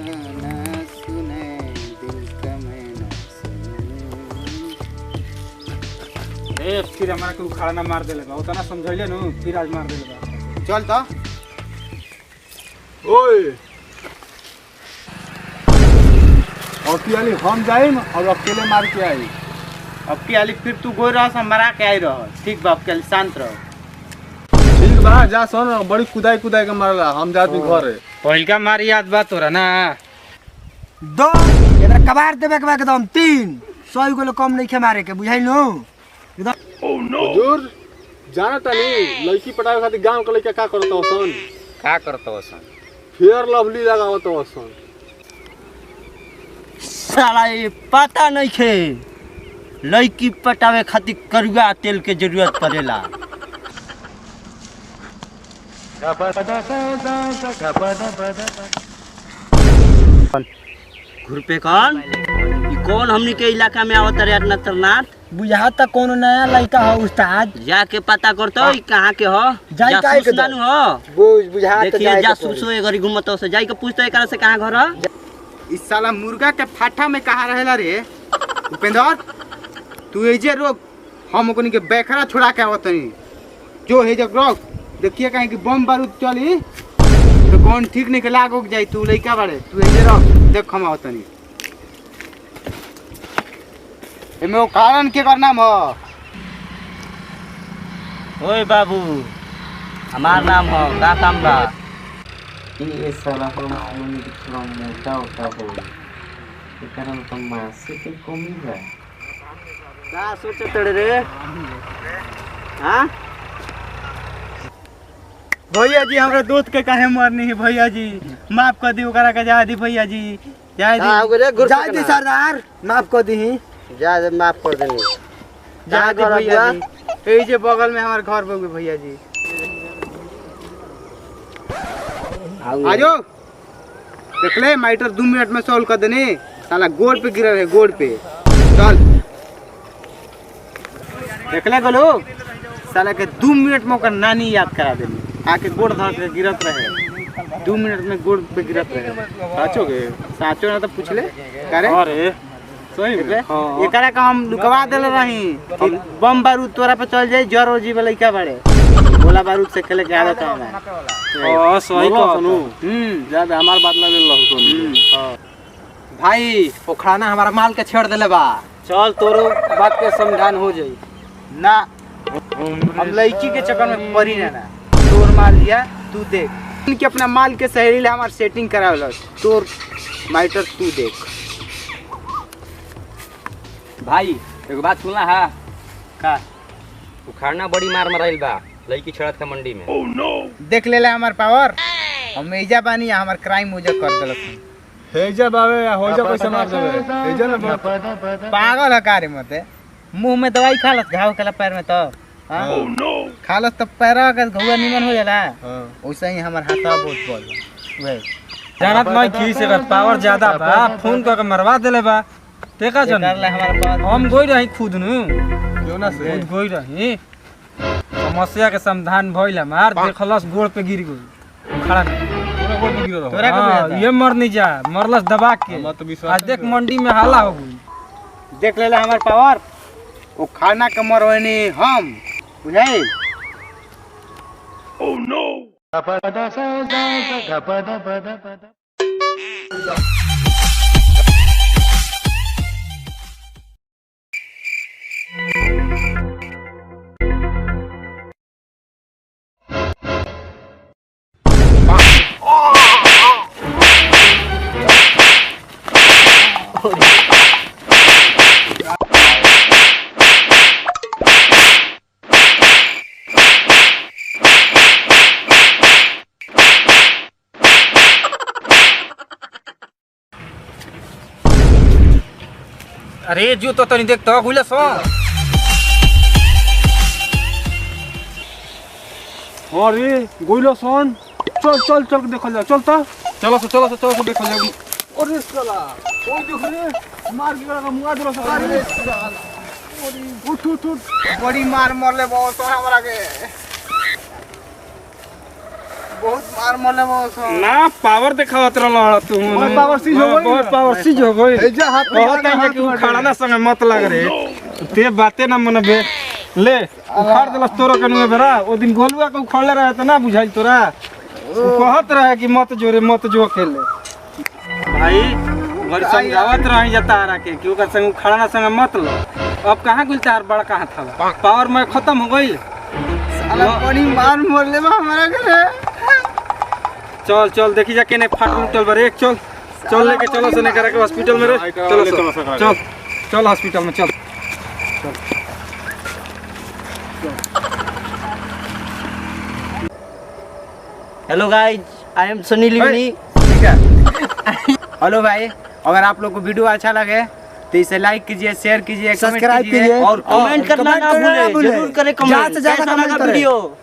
न सुने दिल का मैं न सुने। फिर हमारा के उखाड़ा ना मार देले बा उतना समझैले नु फिर आज मार देले बा। चल तो ओए अकेले हम जाइम और अकेले मार के आई। अब की आली फिर तू गोई रह मरा के आई रह। ठीक बा अब शांत रह। ठीक बा जा सुन बड़ी कुदाई कुदाई के मारला हम जाती घर है। पहिलका मार याद बा तोरा ना दो एकरा कबार देबे के बा एकदम 300 गोले कम नहीं खे मारे के बुझाई नो एकदम। हुजूर जाना तनी लड़की पटावे खातिर गांव के लड़का का करत हसन। का करत हसन? फेयर लवली लगावत हसन। साला ये पता नहीं खे लड़की पटावे खातिर करुआ तेल के जरूरत पड़ेला। घुरपे कौन ये कौन हमनी के इलाका में आवत रे नतरनाथ बुझा त कोनो नया लड़का हो उस्ताद जाके पता करतो ई कहां के हो जासूस नानु हो बुझा त देखिए जासूस हो गरी घुमतो से जाई के पूछतो एकरा से कहां घर हो। इस साला मुर्गा के फाटा में कहा रहेला रे उपेंद्र। तू एजे रोक हम ओकनी के बेखरा छोड़ा के आवतनी जो हे जब रोक देखिए कहीं कि बम बारूद चली तो कौन ठीक नहीं के लाग उग जाई। तू लइका बाड़े तू एजे रोक देख हम आवतनी। एमे ओ कारण के करना म ओए बाबू हमार नाम हो का काम बा। ये साला हम थोड़ा मोटा होता हो ये कारण तो मासे के कमी है। का सोचत रे हां भैया जी हमरा दोस्त के काहे मरनी है भैया जी माफ कर दी ओकरा के जा दी भैया जी जा दी सरदार माफ कर दी जा माफ कर देनी जा दी भैया जी। ए जे बगल में हमार घर बगे भैया जी आजो देख ले माइटर 2 मिनट में सॉल्व कर देने। साला गोड़ पे गिरा है गोड़ पे चल देख ले गोलू साला के 2 मिनट में ओकर नानी याद करा देनी आके गोड़ धर के गिरत रहे 2 मिनट में गोड़ पे गिरत रहे। साचो ना तो पूछ ले करे अरे सही में एकरा का हम लुकवा देले रही कि बम बारूद तोरा पे चल जाई जरो जी लइका बाड़े गोला बारूद से खेले के आदत है ओ सही कहनु ज्यादा हमार बात ना ले लहु भाई पोखराना हमारा माल के छेड़ देले बा। चल तोरो बात के समाधान हो जाई ना हम लड़की के चक्कर में पड़ी ना तोर माल लिया तू देख इनके अपना माल के सहेली ले हमार सेटिंग करावल तोर माइटर तू देख। भाई एगो बात सुनला है का उखाड़ना बड़ी मार मराइल बा लड़की छड़त के मंडी में। देख ले हमार पावर हम एजा बानी हमार क्राइम उजा कर देलक हेजा बावे होजा कैसे मार देबे हेजा ना पागल है कारे मते मुंह में दवाई खालस घाव केला पैर में तो खालस तो पैरा का घुआ निमन हो जाला वैसे ही हमार हाथा बहुत बोल वही जानत नहीं की से पावर ज्यादा बा फोन कर के मरवा देले बा तेका जन हमारा पावर हम गोई रही खुद नु जोना से खुद गोई रही समस्या के समाधान भइल मार देखलस गोड़ पे गिर गई खड़ा पूरा गोड़ पे गिर रहा तोरा के ये मर नहीं जा मरलस दबा के मत विश्वास आज देख मंडी में हाला हो गई। देख ले हमार पावर वो खाना के मरवनी हम बुझाई। ओह नो अरे जो तो तनी देख तो गुले सो अरे गोइलो सन चल चल चल देखल जा चल तो चलो देखल जा। अरे साला ओए देख रे मार के लगा मुआ दरो साला अरे साला उठ उठ उठ बड़ी मार मरले बहुत तो हमरा के बहुत मार मरले वो ना पावर दिखावत रहल तू बहुत पावर सीज हो गई। बहुत पावर सीज हो गई एजा हाथ बहुत है कि उखाड़ा ना संग मत लग रे ते बातें ना मनबे ले उखाड़ देलस तोरो कनुए बेरा ओ दिन गोलुआ के उखाड़ले रहे त ना बुझाई तोरा उ कहत रहे कि मत जो खेले भाई बड़ी समझावत रही जता रहा के कि ओकर संग उखाड़ा ना संग मत लो अब कहां गुल चार बड़ा कहां था पावर में खत्म हो गई साला बड़ी मार मरले बा हमारा घरे। चल चल देखी जा केने फाट उठल बा रे चल चल लेके चलो सने करा के हॉस्पिटल में रे चलो चल चल हॉस्पिटल में चल hello guys, I am Sunny Leone. ठीक है। हेलो भाई, अगर आप लोग को वीडियो अच्छा लगे तो इसे लाइक कीजिए, शेयर कीजिए, सब्सक्राइब कीजिए और कमेंट करना ना भूले, जरूर करें कमेंट। कैसा लगा वीडियो?